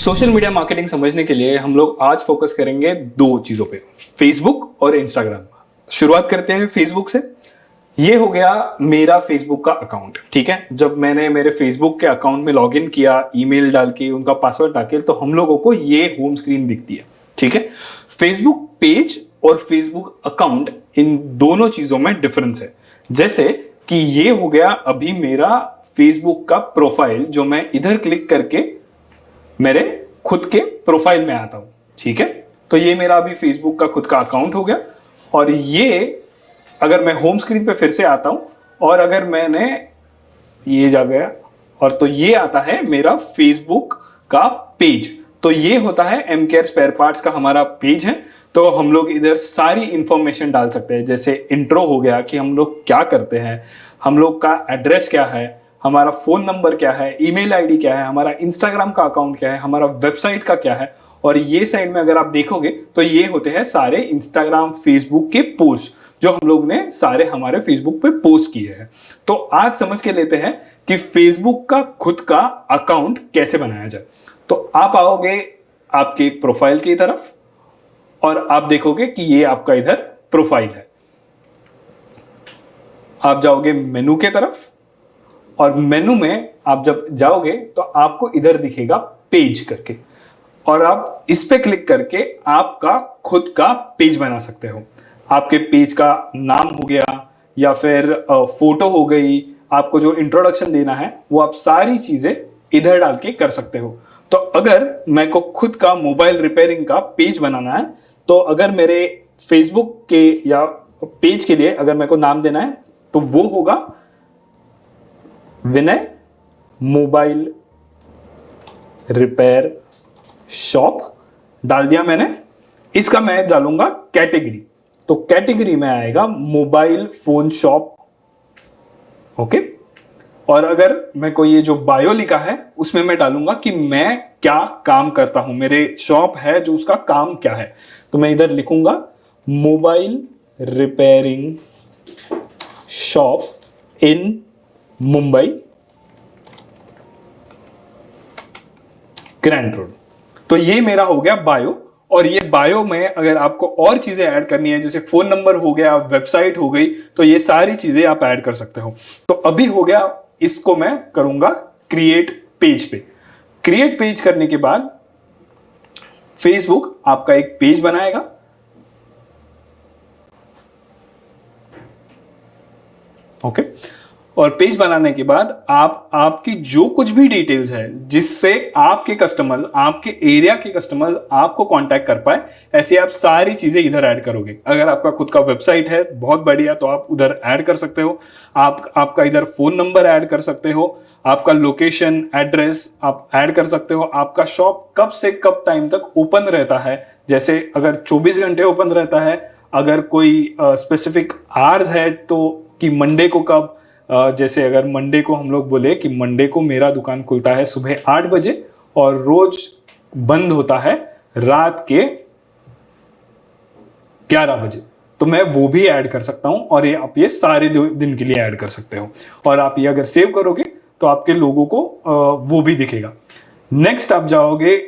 Social media marketing समझने के लिए हम लोग आज फोकस करेंगे दो चीजों पे, फेसबुक और इंस्टाग्राम। शुरुआत करते हैं फेसबुक से। ये हो गया मेरा फेसबुक का अकाउंट, ठीक है। जब मैंने मेरे फेसबुक के अकाउंट में लॉगिन किया, ईमेल डाल के, उनका पासवर्ड डाल के, तो हम लोगों को ये होम स्क्रीन दिखती है, ठीक है। फेसबुक पेज और फेसबुक अकाउंट, इन दोनों चीजों में डिफरेंस है। जैसे कि ये हो गया अभी मेरा फेसबुक का प्रोफाइल, जो मैं इधर क्लिक करके मेरे खुद के प्रोफाइल में आता हूं, ठीक है। तो ये मेरा अभी फेसबुक का खुद का अकाउंट हो गया। और ये अगर मैं होम स्क्रीन पे फिर से आता हूं और अगर मैंने ये जा गया और तो ये आता है मेरा फेसबुक का पेज। तो ये होता है एम केयर स्पेयर पार्ट्स का हमारा पेज है। तो हम लोग इधर सारी इंफॉर्मेशन डाल सकते हैं, जैसे इंट्रो हो गया कि हम लोग क्या करते हैं, हम लोग का एड्रेस क्या है, हमारा फोन नंबर क्या है, ईमेल आईडी क्या है, हमारा इंस्टाग्राम का अकाउंट क्या है, हमारा वेबसाइट का क्या है। और ये साइड में अगर आप देखोगे तो ये होते हैं सारे इंस्टाग्राम फेसबुक के पोस्ट जो हम लोग ने सारे हमारे फेसबुक पे पोस्ट किए हैं। तो आज समझ के लेते हैं कि फेसबुक का खुद का अकाउंट कैसे बनाया जाए। तो आप आओगे आपके प्रोफाइल की तरफ और आप देखोगे कि ये आपका इधर प्रोफाइल है। आप जाओगे मेनू के तरफ और मेनू में आप जब जाओगे तो आपको इधर दिखेगा पेज करके, और आप इस पे क्लिक करके आपका खुद का पेज बना सकते हो। आपके पेज का नाम हो गया या फिर फोटो हो गई, आपको जो इंट्रोडक्शन देना है वो आप सारी चीजें इधर डाल के कर सकते हो। तो अगर मैं को खुद का मोबाइल रिपेयरिंग का पेज बनाना है, तो अगर मेरे फेसबुक के या पेज के लिए अगर मेरे को नाम देना है तो वो होगा विनय मोबाइल रिपेयर शॉप। डाल दिया मैंने। इसका मैं डालूंगा कैटेगरी, तो कैटेगरी में आएगा मोबाइल फोन शॉप, ओके। और अगर मैं को ये जो बायो लिखा है उसमें मैं डालूंगा कि मैं क्या काम करता हूं, मेरे शॉप है जो उसका काम क्या है। तो मैं इधर लिखूंगा mobile repairing shop in Mumbai grand road. तो ये मेरा हो गया बायो। और ये बायो में अगर आपको और चीजें ऐड करनी है, जैसे फोन नंबर हो गया, वेबसाइट हो गई, तो ये सारी चीजें आप ऐड कर सकते हो। तो अभी हो गया, इसको मैं करूंगा क्रिएट पेज पे। क्रिएट पेज करने के बाद फेसबुक आपका एक पेज बनाएगा। ओके। और पेज बनाने के बाद आप आपकी जो कुछ भी डिटेल्स है जिससे आपके कस्टमर्स, आपके एरिया के कस्टमर्स आपको कांटेक्ट कर पाए, ऐसे आप सारी चीजें इधर ऐड करोगे। अगर आपका खुद का वेबसाइट है, बहुत बढ़िया, तो आप उधर ऐड कर सकते हो। आपका इधर फोन नंबर ऐड कर सकते हो, आपका लोकेशन एड्रेस आप ऐड कर सकते हो, आपका शॉप कब से कब टाइम तक ओपन रहता है, जैसे अगर 24 घंटे ओपन रहता है, अगर कोई स्पेसिफिक आवर्स है तो कि मंडे को कब, जैसे अगर मंडे को हम लोग बोले कि मंडे को मेरा दुकान खुलता है सुबह 8 बजे और रोज बंद होता है रात के 11 बजे, तो मैं वो भी ऐड कर सकता हूं। और ये आप ये सारे दिन के लिए ऐड कर सकते हो। और आप ये अगर सेव करोगे तो आपके लोगों को वो भी दिखेगा। नेक्स्ट आप जाओगे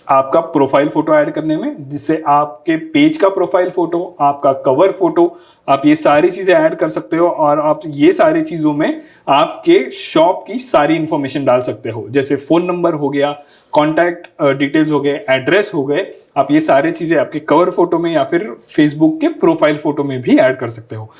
आपका प्रोफाइल फोटो ऐड करने में, जिससे आपके पेज का प्रोफाइल फोटो, आपका कवर फोटो, आप ये सारी चीजें ऐड कर सकते हो। और आप ये सारी चीजों में आपके शॉप की सारी इंफॉर्मेशन डाल सकते हो, जैसे फोन नंबर हो गया, कॉन्टैक्ट डिटेल्स हो गए, एड्रेस हो गए। आप ये सारी चीजें आपके कवर फोटो में या फिर फेसबुक के प्रोफाइल फोटो में भी ऐड कर सकते हो।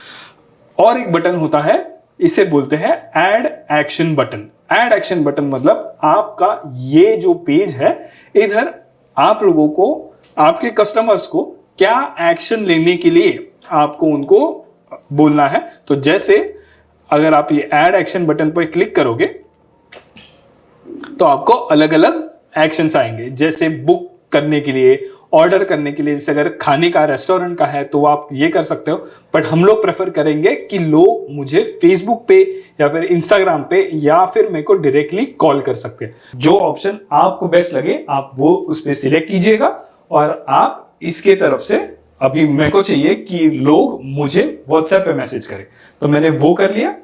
और एक बटन होता है, इसे बोलते हैं add action button. Add action button मतलब आपका ये जो पेज है, इधर आप लोगों को, आपके कस्टमर्स को क्या एक्शन लेने के लिए आपको उनको बोलना है। तो जैसे अगर आप ये ऐड एक्शन बटन पर क्लिक करोगे तो आपको अलग अलग एक्शंस आएंगे, जैसे बुक करने के लिए, ऑर्डर करने के लिए। जैसे अगर खाने का रेस्टोरेंट का है तो आप ये कर सकते हो, बट हम लोग प्रेफर करेंगे कि लोग मुझे फेसबुक पे या फिर इंस्टाग्राम पे या फिर मेरे को डायरेक्टली कॉल कर सकते हैं। जो ऑप्शन आपको बेस्ट लगे आप वो उस पर सिलेक्ट कीजिएगा। और आप इसके तरफ से, अभी मेरे को चाहिए कि लोग मुझे व्हाट्सएप पे मैसेज करें, तो मैंने वो कर लिया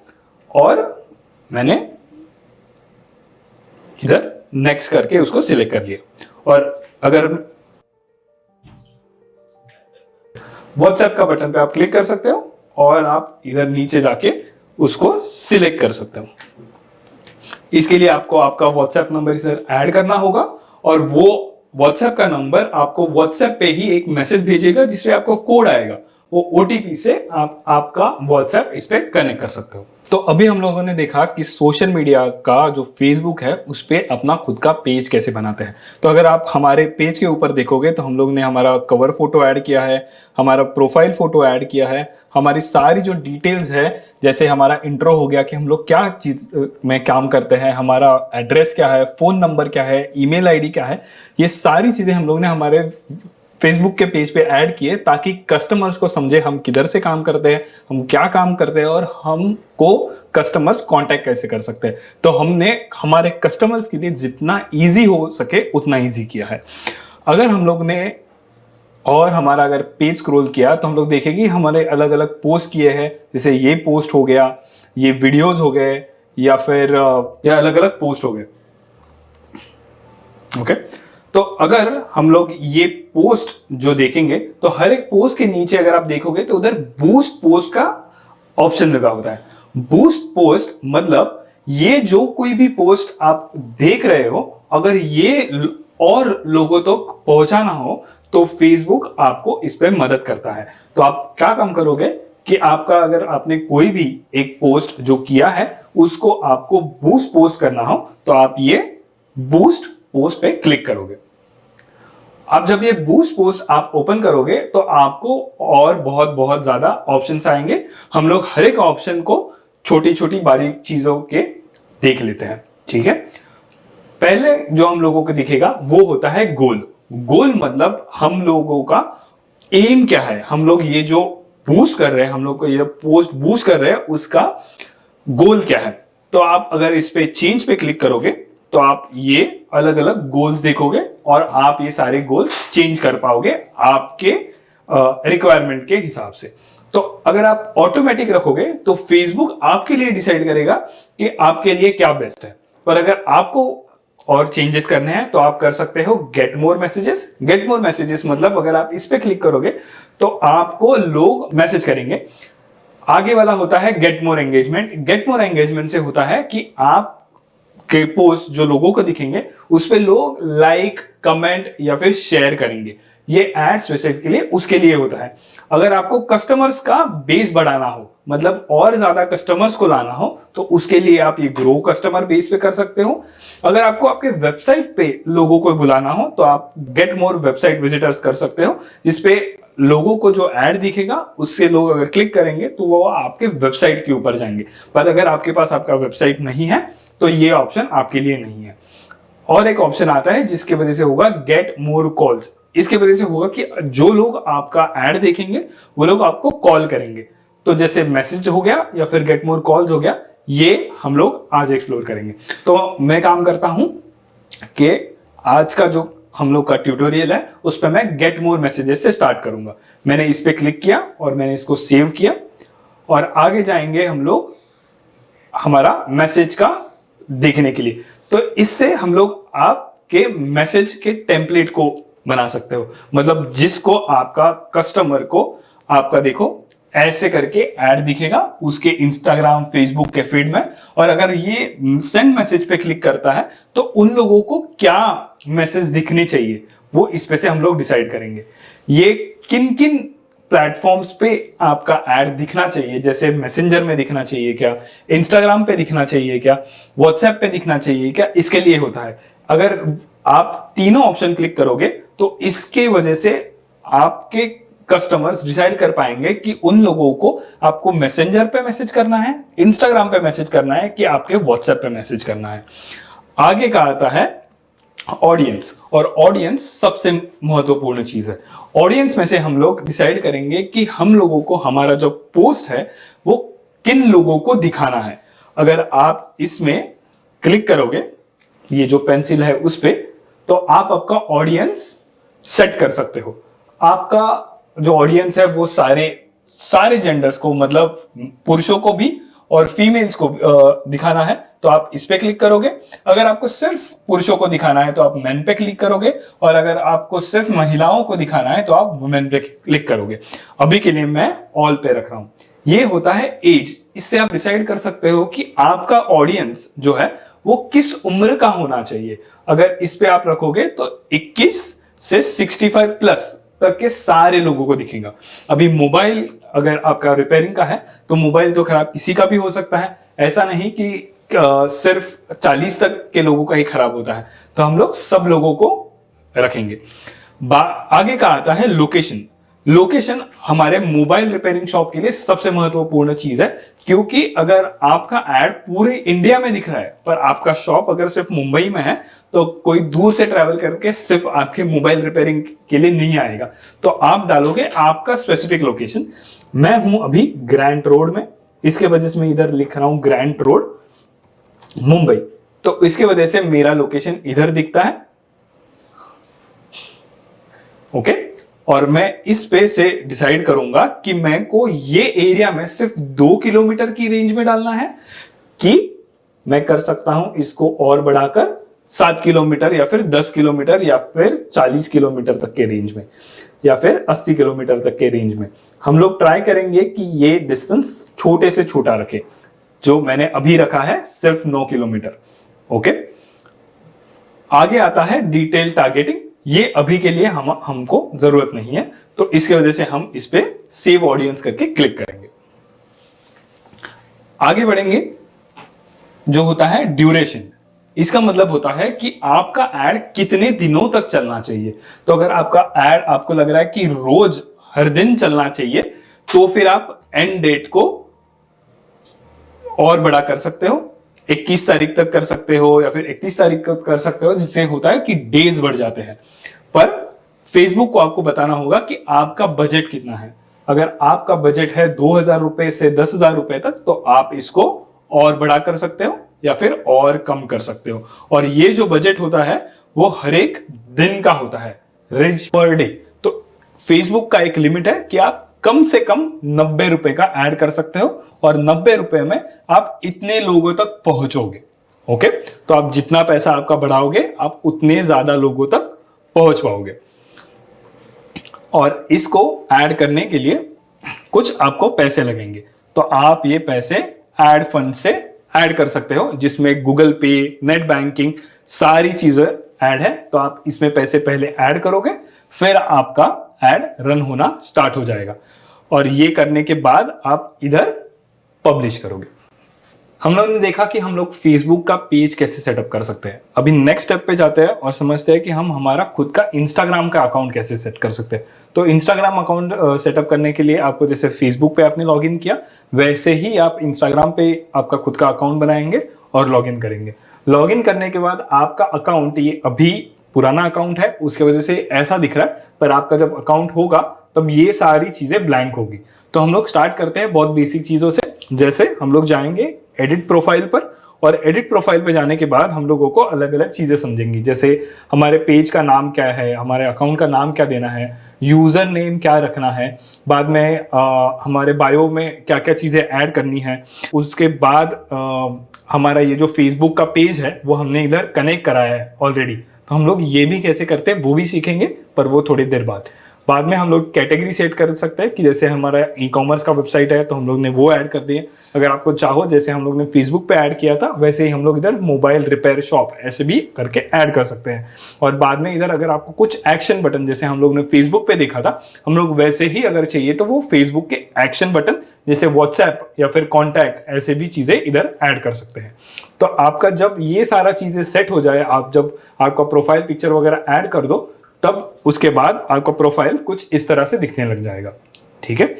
और मैंने इधर नेक्स्ट करके उसको सिलेक्ट कर लिया। और अगर व्हाट्सएप का बटन पे आप क्लिक कर सकते हो और आप इधर नीचे जाके उसको सिलेक्ट कर सकते हो। इसके लिए आपको आपका व्हाट्सएप नंबर इधर ऐड करना होगा और वो व्हाट्सएप का नंबर आपको व्हाट्सएप पे ही एक मैसेज भेजेगा जिसपे आपको कोड आएगा, वो ओटीपी से आप आपका व्हाट्सएप इस पे कनेक्ट कर सकते हो। तो अभी हम लोगों ने देखा कि सोशल मीडिया का जो फेसबुक है उस पे अपना खुद का पेज कैसे बनाते हैं। तो अगर आप हमारे पेज के ऊपर देखोगे तो हम लोग ने हमारा कवर फोटो ऐड किया है, हमारा प्रोफाइल फोटो ऐड किया है, हमारी सारी जो डिटेल्स है, जैसे हमारा इंट्रो हो गया कि हम लोग क्या चीज में काम करते हैं, हमारा एड्रेस क्या है, फोन नंबर क्या है, ईमेल आईडी क्या है, ये सारी चीजें हम लोग ने हमारे फेसबुक के पेज पे ऐड किए ताकि कस्टमर्स को समझे हम किधर से काम करते हैं, हम क्या काम करते हैं और हमको कस्टमर्स कांटेक्ट कैसे कर सकते हैं। तो हमने हमारे कस्टमर्स के लिए जितना इजी हो सके उतना इजी किया है। अगर हम लोग ने और हमारा अगर पेज स्क्रॉल किया तो हम लोग देखेंगे हमारे अलग अलग पोस्ट किए हैं, जैसे ये पोस्ट हो गया, ये वीडियोस हो गए, या फिर या अलग अलग पोस्ट हो गए। ओके, तो अगर हम लोग ये पोस्ट जो देखेंगे तो हर एक पोस्ट के नीचे अगर आप देखोगे तो उधर बूस्ट पोस्ट का ऑप्शन लगा होता है। बूस्ट पोस्ट मतलब ये जो कोई भी पोस्ट आप देख रहे हो, अगर ये और लोगों तक तो पहुंचाना हो तो फेसबुक आपको इस पे मदद करता है। तो आप क्या काम करोगे कि आपका अगर आपने कोई भी एक पोस्ट जो किया है उसको आपको बूस्ट पोस्ट करना हो तो आप ये बूस्ट पोस्ट पे क्लिक करोगे। अब जब ये बूस्ट पोस्ट आप ओपन करोगे तो आपको और बहुत बहुत ज्यादा ऑप्शंस आएंगे। हम लोग हर एक ऑप्शन को छोटी छोटी बारीक चीजों के देख लेते हैं, ठीक है। पहले जो हम लोगों को दिखेगा वो होता है गोल। गोल मतलब हम लोगों का एम क्या है, हम लोग ये जो बूस्ट कर रहे हैं, हम लोग को ये पोस्ट बूस्ट कर रहे हैं उसका गोल क्या है। तो आप अगर इस पे चेंज पे क्लिक करोगे तो आप ये अलग अलग गोल्स देखोगे और आप ये सारे गोल्स चेंज कर पाओगे आपके रिक्वायरमेंट के हिसाब से। तो अगर आप ऑटोमेटिक रखोगे तो फेसबुक आपके लिए डिसाइड करेगा कि आपके लिए क्या बेस्ट है। पर अगर आपको और चेंजेस करने हैं तो आप कर सकते हो get more messages. Get more messages मतलब अगर आप इस पे क्लिक करोगे तो आपको लोग मैसेज करेंगे। आगे वाला होता है get more engagement. Get more engagement से होता है कि आप के पोस्ट जो लोगों को दिखेंगे उस पे लोग लाइक, कमेंट या फिर शेयर करेंगे। ये एड स्पेसिफिकली उसके लिए होता है। अगर आपको कस्टमर्स का बेस बढ़ाना हो, मतलब और ज्यादा कस्टमर्स को लाना हो, तो उसके लिए आप ये ग्रो कस्टमर बेस पे कर सकते हो। अगर आपको आपके वेबसाइट पे लोगों को बुलाना हो तो आप गेट मोर वेबसाइट विजिटर्स कर सकते हो, जिसपे लोगों को जो ऐड दिखेगा उससे लोग अगर क्लिक करेंगे तो वो आपके वेबसाइट के ऊपर जाएंगे। पर अगर आपके पास आपका वेबसाइट नहीं है तो ये ऑप्शन आपके लिए नहीं है। और एक ऑप्शन आता है जिसके वजह से होगा गेट मोर कॉल्स। इसके वजह से होगा कि जो लोग आपका ऐड देखेंगे वो लोग आपको कॉल करेंगे। तो जैसे मैसेज हो गया या फिर गेट मोर कॉल्स हो गया, ये हम लोग आज एक्सप्लोर करेंगे। तो मैं काम करता हूं कि आज का जो हम लोग का ट्यूटोरियल है उस पर मैं गेट मोर मैसेजेस से स्टार्ट करूंगा। मैंने इस पे क्लिक किया और मैंने इसको सेव किया और आगे जाएंगे हम लोग हमारा मैसेज का देखने के लिए। तो इससे हम लोग आपके मैसेज के टेम्पलेट को बना सकते हो, मतलब जिसको आपका कस्टमर को आपका देखो ऐसे करके ऐड दिखेगा उसके इंस्टाग्राम, फेसबुक के फीड में। और अगर ये सेंड मैसेज पे क्लिक करता है तो उन लोगों को क्या मैसेज दिखने चाहिए वो इस पे से हम लोग डिसाइड करेंगे। ये किन किन प्लेटफॉर्म्स पे आपका ऐड दिखना चाहिए, जैसे मैसेंजर में दिखना चाहिए क्या, इंस्टाग्राम पे दिखना चाहिए क्या, व्हाट्सएप पे दिखना चाहिए क्या, इसके लिए होता है। अगर आप तीनों ऑप्शन क्लिक करोगे तो इसके वजह से आपके कस्टमर्स डिसाइड कर पाएंगे कि उन लोगों को आपको मैसेंजर पे मैसेज करना है, इंस्टाग्राम पे मैसेज करना है कि आपके व्हाट्सएप पे मैसेज करना है। आगे का आता है ऑडियंस, और ऑडियंस सबसे महत्वपूर्ण चीज है। ऑडियंस में से हम लोग डिसाइड करेंगे कि हम लोगों को हमारा जो पोस्ट है वो किन लोगों को दिखाना है। अगर आप इसमें क्लिक करोगे, ये जो पेंसिल है उस पे, तो आप आपका ऑडियंस सेट कर सकते हो। आपका जो ऑडियंस है वो सारे जेंडर्स को, मतलब पुरुषों को भी और फीमेल्स को दिखाना है तो आप इस पे क्लिक करोगे। अगर आपको सिर्फ पुरुषों को दिखाना है तो आप मेन पे क्लिक करोगे, और अगर आपको सिर्फ महिलाओं को दिखाना है तो आप वुमेन पे क्लिक करोगे। अभी के लिए मैं ऑल पे रख रहा हूं। ये होता है एज। इससे आप डिसाइड कर सकते हो कि आपका ऑडियंस जो है वो किस उम्र का होना चाहिए। अगर इस पे आप रखोगे तो 21 से 65 प्लस तक के सारे लोगों को दिखेगा। अभी मोबाइल अगर आपका रिपेयरिंग का है तो मोबाइल तो खराब किसी का भी हो सकता है, ऐसा नहीं कि सिर्फ 40 तक के लोगों का ही खराब होता है। तो हम लोग सब लोगों को रखेंगे। आगे का आता है लोकेशन। लोकेशन हमारे मोबाइल रिपेयरिंग शॉप के लिए सबसे महत्वपूर्ण चीज है, क्योंकि अगर आपका एड पूरे इंडिया में दिख रहा है पर आपका शॉप अगर सिर्फ मुंबई में है तो कोई दूर से ट्रैवल करके सिर्फ आपके मोबाइल रिपेयरिंग के लिए नहीं आएगा। तो आप डालोगे आपका स्पेसिफिक लोकेशन। मैं हूं अभी ग्रैंड रोड में, इसके वजह से मैं इधर लिख रहा हूं ग्रैंड रोड मुंबई, तो इसके वजह से मेरा लोकेशन इधर दिखता है। ओके, और मैं इस पे से डिसाइड करूंगा कि मैं को ये एरिया में सिर्फ 2 किलोमीटर की रेंज में डालना है, कि मैं कर सकता हूं इसको और बढ़ाकर 7 किलोमीटर या फिर 10 किलोमीटर या फिर 40 किलोमीटर तक के रेंज में या फिर 80 किलोमीटर तक के रेंज में। हम लोग ट्राई करेंगे कि ये डिस्टेंस छोटे से छोटा रखे। जो मैंने अभी रखा है सिर्फ 9 किलोमीटर। ओके, आगे आता है डिटेल टारगेटिंग। ये अभी के लिए हमको जरूरत नहीं है, तो इसके वजह से हम इस पे सेव ऑडियंस करके क्लिक करेंगे। आगे बढ़ेंगे, जो होता है ड्यूरेशन। इसका मतलब होता है कि आपका एड कितने दिनों तक चलना चाहिए। तो अगर आपका एड आपको लग रहा है कि रोज हर दिन चलना चाहिए, तो फिर आप एंड डेट को और बड़ा कर सकते हो, 21 तारीख तक कर सकते हो या फिर 31 तारीख तक कर सकते हो, जिससे होता है कि डेज बढ़ जाते हैं। पर फेसबुक को आपको बताना होगा कि आपका बजट कितना है। अगर आपका बजट है 2000 रुपए से 10,000 रुपए तक, तो आप इसको और बड़ा कर सकते हो या फिर और कम कर सकते हो। और ये जो बजट होता है वो हर एक दिन का होता है, रेंज पर डे। तो फेसबुक का एक लिमिट है कि आप कम से कम 90 रुपए का ऐड कर सकते हो, और 90 रुपए में आप इतने लोगों तक पहुंचोगे। ओके, तो आप जितना पैसा आपका बढ़ाओगे आप उतने ज्यादा लोगों तक पहुंच पाओगे। और इसको ऐड करने के लिए कुछ आपको पैसे लगेंगे, तो आप ये पैसे ऐड फंड से ऐड कर सकते हो, जिसमें गूगल पे, नेट बैंकिंग सारी चीजें ऐड है। तो आप इसमें पैसे पहले ऐड करोगे, फिर आपका ऐड रन होना स्टार्ट हो जाएगा, और ये करने के बाद आप इधर पब्लिश करोगे। हम लोगों ने देखा कि हम लोग फेसबुक का पेज कैसे सेटअप कर सकते हैं। अभी नेक्स्ट स्टेप पे जाते हैं और समझते हैं कि हम हमारा खुद का इंस्टाग्राम का अकाउंट कैसे सेट कर सकते हैं। तो इंस्टाग्राम अकाउंट सेटअप करने के लिए आपको जैसे फेसबुक पे आपने लॉगिन किया, वैसे ही आप इंस्टाग्राम पे आपका खुद का अकाउंट बनाएंगे और लॉगिन करेंगे। लॉगिन करने के बाद आपका अकाउंट, ये अभी पुराना अकाउंट है उसके वजह से ऐसा दिख रहा है, पर आपका जब अकाउंट होगा तब ये सारी चीजें ब्लैंक होगी। तो हम लोग स्टार्ट करते हैं बहुत बेसिक चीजों से। जैसे हम लोग जाएंगे एडिट प्रोफाइल पर, और एडिट प्रोफाइल पे जाने के बाद हम लोगों को अलग अलग चीजें समझेंगी, जैसे हमारे पेज का नाम क्या है, हमारे अकाउंट का नाम क्या देना है, यूजर नेम क्या रखना है, बाद में हमारे बायो में क्या क्या चीजें ऐड करनी है। उसके बाद हमारा ये जो फेसबुक का पेज है वो हमने इधर कनेक्ट कराया है ऑलरेडी, तो हम लोग ये भी कैसे करते हैं वो भी सीखेंगे, पर वो थोड़ी देर बाद में हम लोग कैटेगरी सेट कर सकते हैं कि जैसे हमारा ई कॉमर्स का वेबसाइट है तो हम लोग ने वो ऐड कर दिए। अगर आपको चाहो, जैसे हम लोग ने फेसबुक पे ऐड किया था, वैसे ही हम लोग इधर मोबाइल रिपेयर शॉप ऐसे भी करके ऐड कर सकते हैं। और बाद में इधर अगर आपको कुछ एक्शन बटन, जैसे हम लोग ने फेसबुक पे देखा था, हम लोग वैसे ही अगर चाहिए तो वो फेसबुक के एक्शन बटन जैसे व्हाट्सएप या फिर कॉन्टैक्ट ऐसे भी चीजें इधर ऐड कर सकते हैं। तो आपका जब ये सारा चीजें सेट हो जाए, आप जब आपका प्रोफाइल पिक्चर वगैरह ऐड कर दो, तब उसके बाद आपका प्रोफाइल कुछ इस तरह से दिखने लग जाएगा। ठीक है,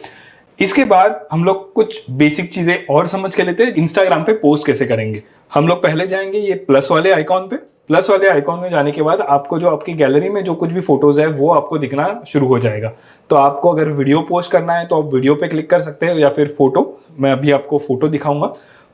इसके बाद हम लोग कुछ बेसिक चीजें और समझ के लेते हैं। इंस्टाग्राम पे पोस्ट कैसे करेंगे। हम लोग पहले जाएंगे ये प्लस वाले आइकॉन पे। प्लस वाले आइकॉन में जाने के बाद आपको जो आपकी गैलरी में जो कुछ भी फोटोज है वो आपको दिखना शुरू हो जाएगा। तो आपको अगर वीडियो पोस्ट करना है तो आप वीडियो पे क्लिक कर सकते हो, या फिर फोटो, मैं अभी आपको फोटो दिखाऊंगा,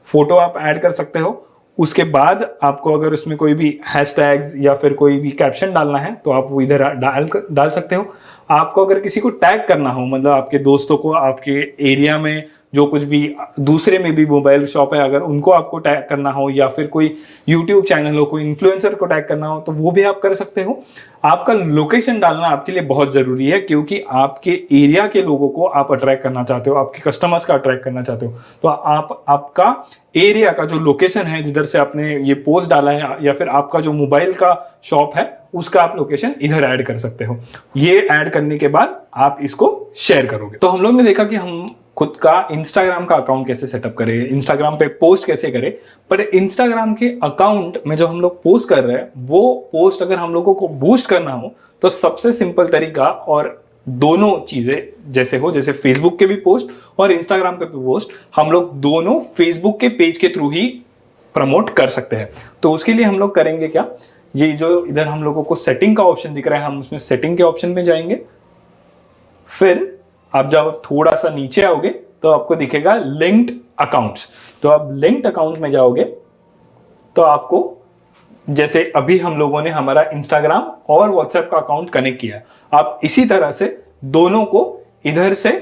फोटो आप ऐड कर सकते हो। उसके बाद आपको अगर उसमें कोई भी हैशटैग्स या फिर कोई भी कैप्शन डालना है तो आप वो इधर डाल सकते हो। आपको अगर किसी को टैग करना हो, मतलब आपके दोस्तों को, आपके एरिया में जो कुछ भी दूसरे में भी मोबाइल शॉप है, अगर उनको आपको टैग करना हो, या फिर कोई यूट्यूब चैनल हो, कोई इन्फ्लुएंसर को टैग करना हो, तो वो भी आप कर सकते हो। आपका लोकेशन डालना आपके लिए बहुत जरूरी है, क्योंकि आपके एरिया के लोगों को आप अट्रैक्ट करना चाहते हो, आपके कस्टमर्स का अट्रैक्ट करना चाहते हो, तो आप आपका एरिया का जो लोकेशन है जिधर से आपने ये पोस्ट डाला है, या फिर आपका जो मोबाइल का शॉप है उसका आप लोकेशन इधर ऐड कर सकते हो। ये ऐड करने के बाद आप इसको शेयर करोगे। तो हम लोग ने देखा कि हम खुद का इंस्टाग्राम का अकाउंट कैसे सेटअप करें, इंस्टाग्राम पे पोस्ट कैसे करें। पर इंस्टाग्राम के अकाउंट में जो हम लोग पोस्ट कर रहे हैं, वो पोस्ट अगर हम लोगों को बूस्ट करना हो तो सबसे सिंपल तरीका, और दोनों चीजें जैसे हो, जैसे फेसबुक के भी पोस्ट और इंस्टाग्राम पे भी पोस्ट, हम लोग दोनों फेसबुक के पेज के थ्रू ही प्रमोट कर सकते हैं। तो उसके लिए हम लोग करेंगे क्या, ये जो इधर हम लोगों को सेटिंग का ऑप्शन दिख रहा है, हम उसमें सेटिंग के ऑप्शन में जाएंगे। फिर आप जब थोड़ा सा नीचे आओगे तो आपको दिखेगा लिंक्ड अकाउंट्स। तो आप लिंक्ड अकाउंट में जाओगे तो आपको, जैसे अभी हम लोगों ने हमारा इंस्टाग्राम और व्हाट्सएप का अकाउंट कनेक्ट किया, आप इसी तरह से दोनों को इधर से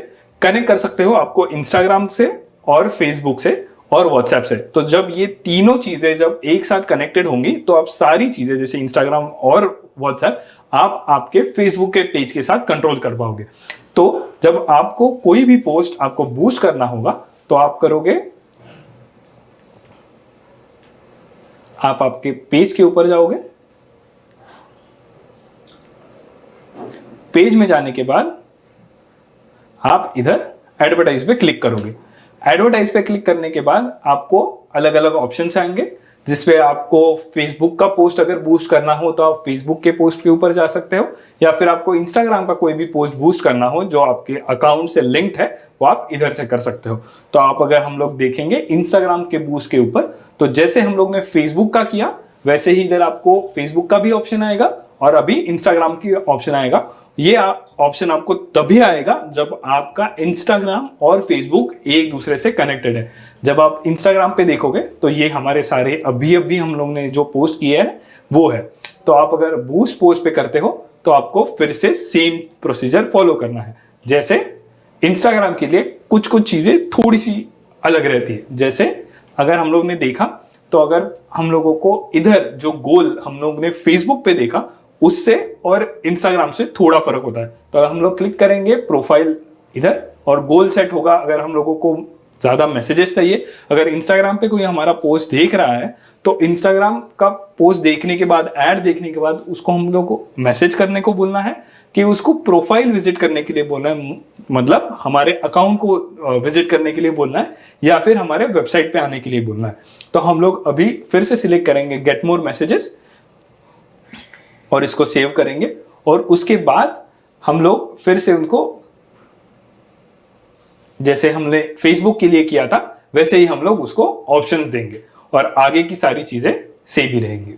कनेक्ट कर सकते हो, आपको इंस्टाग्राम से और फेसबुक से और व्हाट्सएप से। तो जब ये तीनों चीजें जब एक साथ कनेक्टेड होंगी तो आप सारी चीजें जैसे इंस्टाग्राम और व्हाट्सएप आप आपके फेसबुक के पेज के साथ कंट्रोल कर पाओगे। तो जब आपको कोई भी पोस्ट आपको बूस्ट करना होगा तो आप करोगे, आप आपके पेज के ऊपर जाओगे, पेज में जाने के बाद आप इधर एडवर्टाइज पे क्लिक करोगे। एडवर्टाइज पे क्लिक करने के बाद आपको अलग अलग ऑप्शंस आएंगे, जिसपे आपको फेसबुक का पोस्ट अगर बूस्ट करना हो तो आप फेसबुक के पोस्ट के ऊपर जा सकते हो, या फिर आपको इंस्टाग्राम का कोई भी पोस्ट बूस्ट करना हो जो आपके अकाउंट से लिंक्ड है वो आप इधर से कर सकते हो। तो आप अगर हम लोग देखेंगे इंस्टाग्राम के बूस्ट के ऊपर, तो जैसे हम लोग ने फेसबुक का किया वैसे ही इधर आपको फेसबुक का भी ऑप्शन आएगा और अभी इंस्टाग्राम की ऑप्शन आएगा। ये ऑप्शन आपको तभी आएगा जब आपका इंस्टाग्राम और फेसबुक एक दूसरे से कनेक्टेड है। जब आप इंस्टाग्राम पे देखोगे तो ये हमारे सारे अभी अभी हम लोग ने जो पोस्ट किए हैं वो है। तो आप अगर बूस्ट पोस्ट पे करते हो तो आपको फिर से सेम प्रोसीजर फॉलो करना है। जैसे इंस्टाग्राम के लिए कुछ कुछ चीजें थोड़ी सी अलग रहती है। जैसे अगर हम लोग ने देखा तो अगर हम लोगों को इधर जो गोल हम लोग ने फेसबुक पे देखा उससे और इंस्टाग्राम से थोड़ा फर्क होता है। तो अगर हम लोग क्लिक करेंगे प्रोफाइल इधर और गोल सेट होगा, अगर हम लोगों को ज्यादा मैसेजेस चाहिए, अगर इंस्टाग्राम पे कोई हमारा पोस्ट देख रहा है तो इंस्टाग्राम का पोस्ट देखने के बाद, ऐड देखने के बाद उसको हम लोग को मैसेज करने को बोलना है कि उसको प्रोफाइल विजिट करने के लिए बोलना है, मतलब हमारे अकाउंट को विजिट करने के लिए बोलना है, या फिर हमारे वेबसाइट पे आने के लिए बोलना है। तो हम लोग अभी फिर से सिलेक्ट करेंगे गेट मोर मैसेजेस और इसको सेव करेंगे, और उसके बाद हम लोग फिर से उनको, जैसे हमने फेसबुक के लिए किया था वैसे ही हम लोग उसको ऑप्शंस देंगे और आगे की सारी चीजें सेम ही रहेंगी।